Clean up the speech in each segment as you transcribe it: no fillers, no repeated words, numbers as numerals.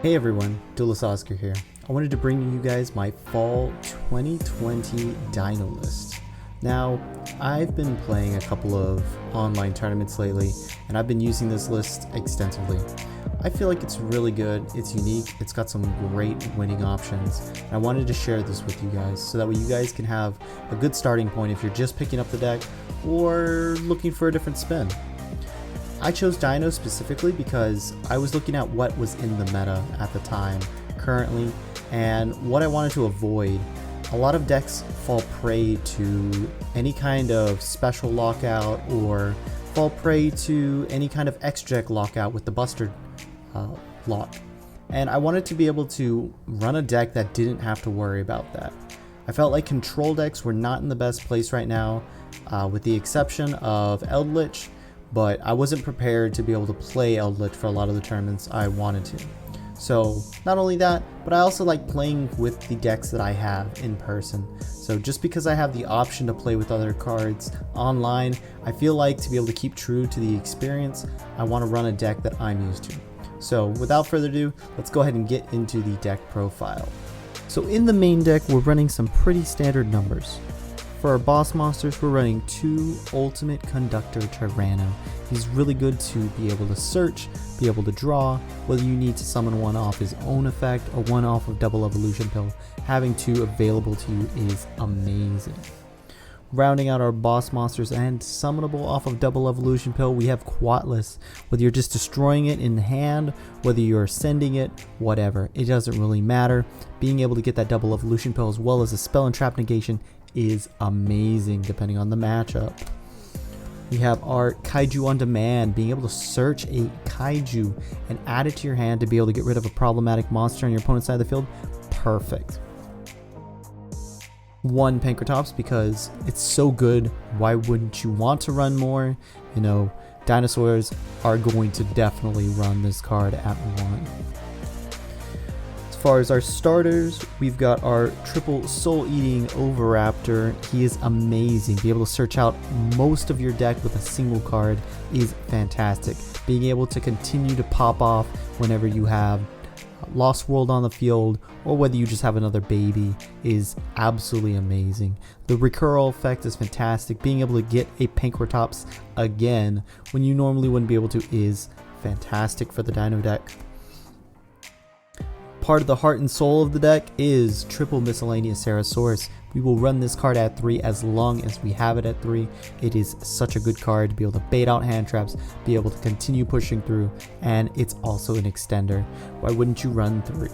Hey everyone, Duelist Oscar here. I wanted to bring you guys my fall 2020 DINO list. Now, I've been playing a couple of online tournaments lately, and I've been using this list extensively. I feel like it's really good, it's unique, it's got some great winning options, and I wanted to share this with you guys so that way you guys can have a good starting point if you're just picking up the deck or looking for a different spin. I chose DINO specifically because I was looking at what was in the meta at the time, currently, and what I wanted to avoid. A lot of decks fall prey to any kind of special lockout or fall prey to any kind of extra deck lockout with the Buster lock. And I wanted to be able to run a deck that didn't have to worry about that. I felt like control decks were not in the best place right now, with the exception of Eldritch. But I wasn't prepared to be able to play Eldritch for a lot of the tournaments I wanted to. So not only that, but I also like playing with the decks that I have in person. So just because I have the option to play with other cards online, I feel like to be able to keep true to the experience, I want to run a deck that I'm used to. So without further ado, let's go ahead and get into the deck profile. So in the main deck, we're running some pretty standard numbers. For our boss monsters, we're running 2 Ultimate Conductor Tyranno. He's really good to be able to search, be able to draw, whether you need to summon one off his own effect or one off of Double Evolution Pill. Having 2 available to you is amazing. Rounding out our boss monsters and summonable off of Double Evolution Pill, we have Quatless. Whether you're just destroying it in hand, whether you're sending it, whatever, it doesn't really matter. Being able to get that Double Evolution Pill as well as a spell and trap negation is amazing depending on the matchup. We have our Kaiju on Demand, being able to search a Kaiju and add it to your hand to be able to get rid of a problematic monster on your opponent's side of the field. Perfect. 1 Pankratops because it's so good, why wouldn't you want to run more? You know, dinosaurs are going to definitely run this card at 1. As far as our starters, we've got our triple soul eating Oviraptor. He is amazing. Being able to search out most of your deck with a single card is fantastic. Being able to continue to pop off whenever you have Lost World on the field or whether you just have another baby is absolutely amazing. The recurral effect is fantastic. Being able to get a Pankratops again when you normally wouldn't be able to is fantastic for the DINO deck. Part of the heart and soul of the deck is triple miscellaneous Sarasaurus. We will run this card at 3 as long as we have it at 3. It is such a good card to be able to bait out hand traps, be able to continue pushing through, and it's also an extender. Why wouldn't you run 3?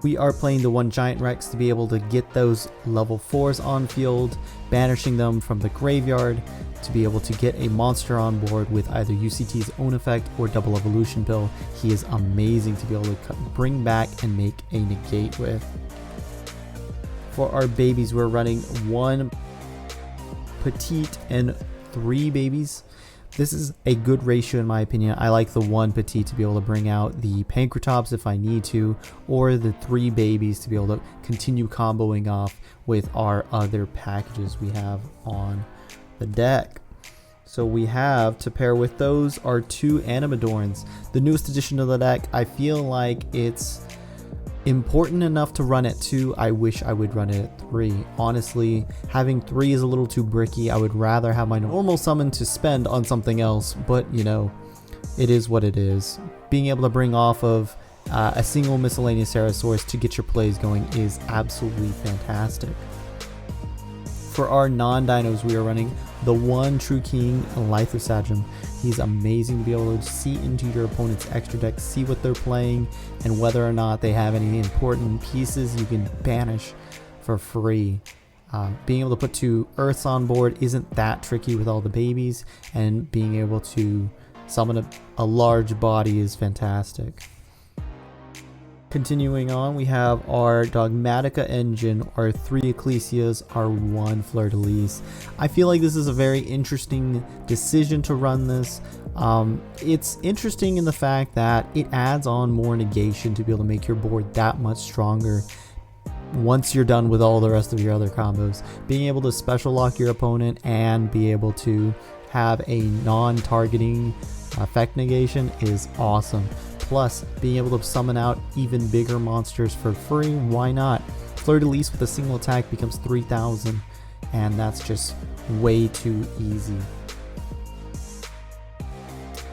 We are playing the 1 Giant Rex to be able to get those level 4s on field, banishing them from the graveyard to be able to get a monster on board with either UCT's own effect or Double Evolution Pill. He is amazing to be able to bring back and make a negate with. For our babies, we're running 1 petite and 3 babies. This is a good ratio in my opinion. I like the 1 petite to be able to bring out the Pankratops if I need to, or the 3 babies to be able to continue comboing off with our other packages we have on the deck. So we have to pair with those are 2 Animadorns. The newest addition to the deck. I feel like it's important enough to run at 2. I wish I would run it at 3. Honestly, having 3 is a little too bricky. I would rather have my normal summon to spend on something else, but you know, it is what it is. Being able to bring off of a single miscellaneous Sarasaurus to get your plays going is absolutely fantastic. For our non-dinos, we are running the 1 True King Lithosagem. He's amazing to be able to see into your opponent's extra deck, see what they're playing, and whether or not they have any important pieces you can banish for free. Being able to put 2 Earths on board isn't that tricky with all the babies, and being able to summon a large body is fantastic. Continuing on, we have our Dogmatica engine, our 3 Ecclesias, our 1 Fleur-de-Lis. I feel like this is a very interesting decision to run this. It's interesting in the fact that it adds on more negation to be able to make your board that much stronger once you're done with all the rest of your other combos. Being able to special lock your opponent and be able to have a non-targeting effect negation is awesome. Plus, being able to summon out even bigger monsters for free, why not? Fleur-de-Lis with a single attack becomes 3,000, and that's just way too easy.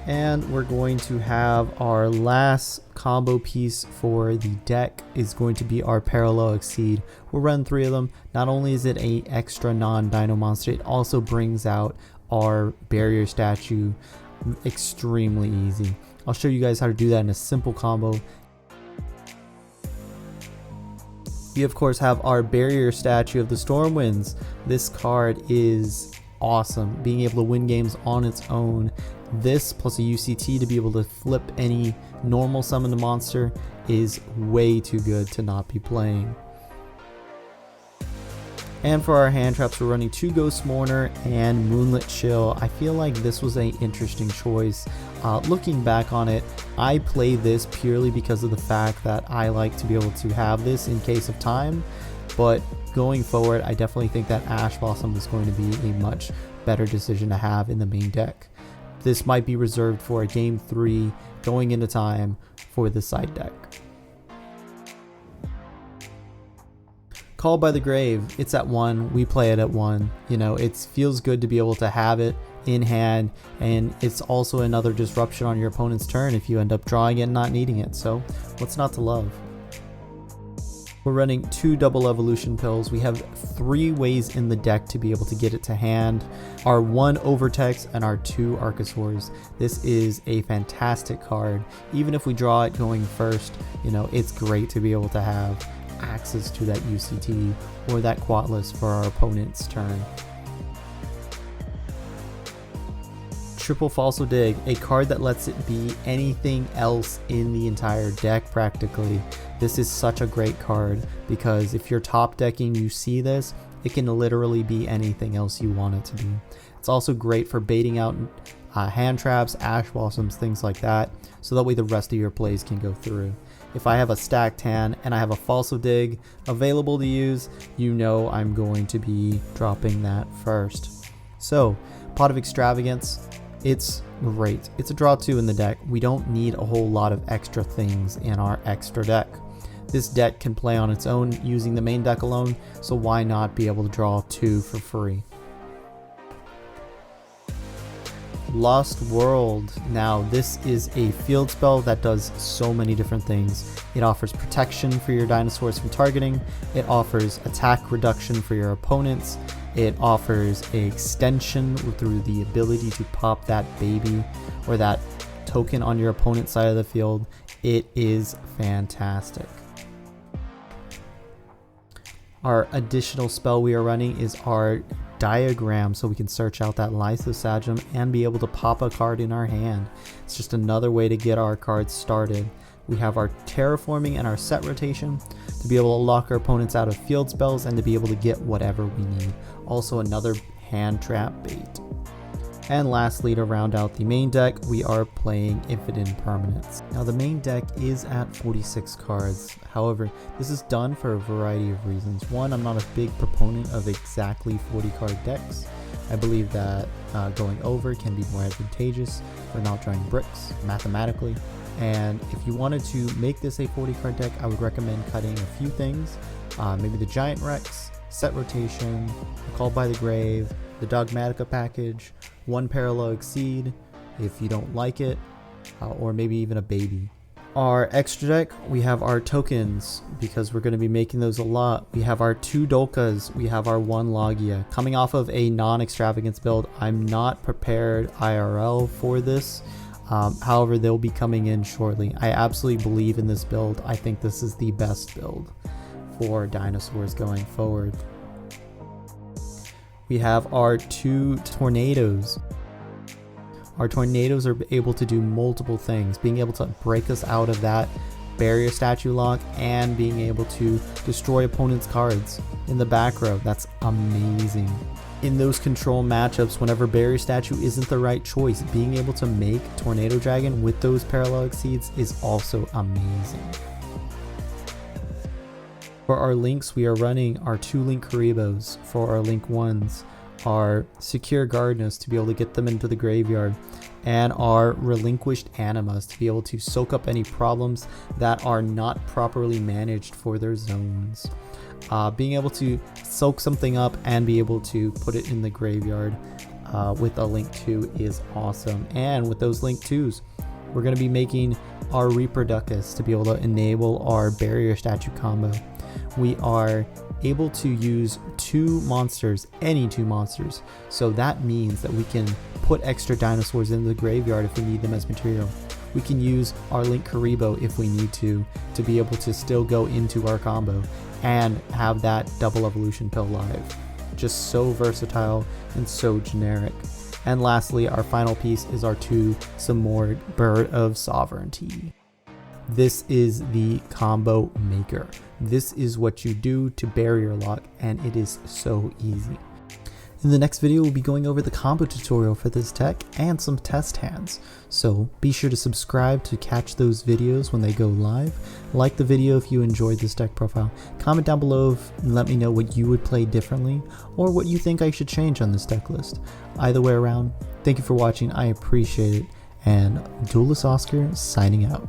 And we're going to have our last combo piece for the deck is going to be our Parallel Exceed. We'll run 3 of them. Not only is it a extra non-dino monster, it also brings out our barrier statue extremely easy. I'll show you guys how to do that in a simple combo. We of course have our barrier statue of the Stormwinds. This card is awesome, being able to win games on its own. This plus a UCT to be able to flip any normal summoned monster is way too good to not be playing. And for our hand traps, we're running 2 Ghost Mourner and Moonlit Chill. I feel like this was an interesting choice. Looking back on it, I play this purely because of the fact that I like to be able to have this in case of time. But going forward, I definitely think that Ash Blossom is going to be a much better decision to have in the main deck. This might be reserved for a game 3 going into time for the side deck. Called by the Grave, it's at 1, we play it at 1. You know, it feels good to be able to have it in hand, and it's also another disruption on your opponent's turn if you end up drawing it and not needing it, so what's not to love? We're running 2 double evolution pills. We have 3 ways in the deck to be able to get it to hand. Our 1 Overtext and our 2 Archosaurs. This is a fantastic card. Even if we draw it going first, you know, it's great to be able to have access to that UCT or that Quatless for our opponent's turn. Triple Falso Dig, a card that lets it be anything else in the entire deck practically. This is such a great card because if you're top decking, you see this, it can literally be anything else you want it to be. It's also great for baiting out hand traps, Ash Blossoms, things like that, so that way the rest of your plays can go through. If I have a stacked hand and I have a Falso Dig available to use, you know I'm going to be dropping that first. So, Pot of Extravagance, it's great. It's a draw 2 in the deck. We don't need a whole lot of extra things in our extra deck. This deck can play on its own using the main deck alone, so why not be able to draw 2 for free? Lost World. Now this is a field spell that does so many different things. It offers protection for your dinosaurs from targeting, it offers attack reduction for your opponents, it offers an extension through the ability to pop that baby or that token on your opponent's side of the field. It is fantastic. Our additional spell we are running is our Diagram, so we can search out that Lysosagem and be able to pop a card in our hand. It's just another way to get our cards started. We have our Terraforming and our Set Rotation to be able to lock our opponents out of field spells and to be able to get whatever we need. Also another hand trap bait. And lastly, to round out the main deck, we are playing Infinite Impermanence. Now the main deck is at 46 cards. However, this is done for a variety of reasons. One, I'm not a big proponent of exactly 40 card decks. I believe that going over can be more advantageous for not drawing bricks mathematically. And if you wanted to make this a 40 card deck, I would recommend cutting a few things. Maybe the Giant Rex, Set Rotation, Called by the Grave, the Dogmatica Package, 1 Parallel Exceed if you don't like it, or maybe even a baby. Our extra deck, we have our tokens because we're going to be making those a lot. We have our 2 Dolkas, we have our 1 Logia. Coming off of a non-extravagance build, I'm not prepared IRL for this. However, they'll be coming in shortly. I absolutely believe in this build. I think this is the best build for dinosaurs going forward. We have our 2 Tornadoes. Our Tornadoes are able to do multiple things, being able to break us out of that barrier statue lock and being able to destroy opponents' cards in the back row. That's amazing. In those control matchups, whenever barrier statue isn't the right choice, being able to make Tornado Dragon with those Parallel Exceeds is also amazing. For our links, we are running our 2 Link Karibos for our Link 1s, our secure Gardenos to be able to get them into the graveyard, and our relinquished Animas to be able to soak up any problems that are not properly managed for their zones. Being able to soak something up and be able to put it in the graveyard with a Link 2 is awesome. And with those Link 2s, we're going to be making our Reproducus to be able to enable our barrier statue combo. We are able to use two monsters, any two monsters, so that means that we can put extra dinosaurs in the graveyard if we need them as material. We can use our Link Karibo if we need to be able to still go into our combo and have that double evolution pill live. Just so versatile and so generic. And lastly, our final piece is our some more Bird of Sovereignty. This is the combo maker. This is what you do to barrier lock, and it is so easy. In the next video, we'll be going over the combo tutorial for this tech and some test hands. So be sure to subscribe to catch those videos when they go live. Like the video if you enjoyed this deck profile. Comment down below and let me know what you would play differently or what you think I should change on this deck list. Either way around, thank you for watching. I appreciate it. And Duelist Oscar signing out.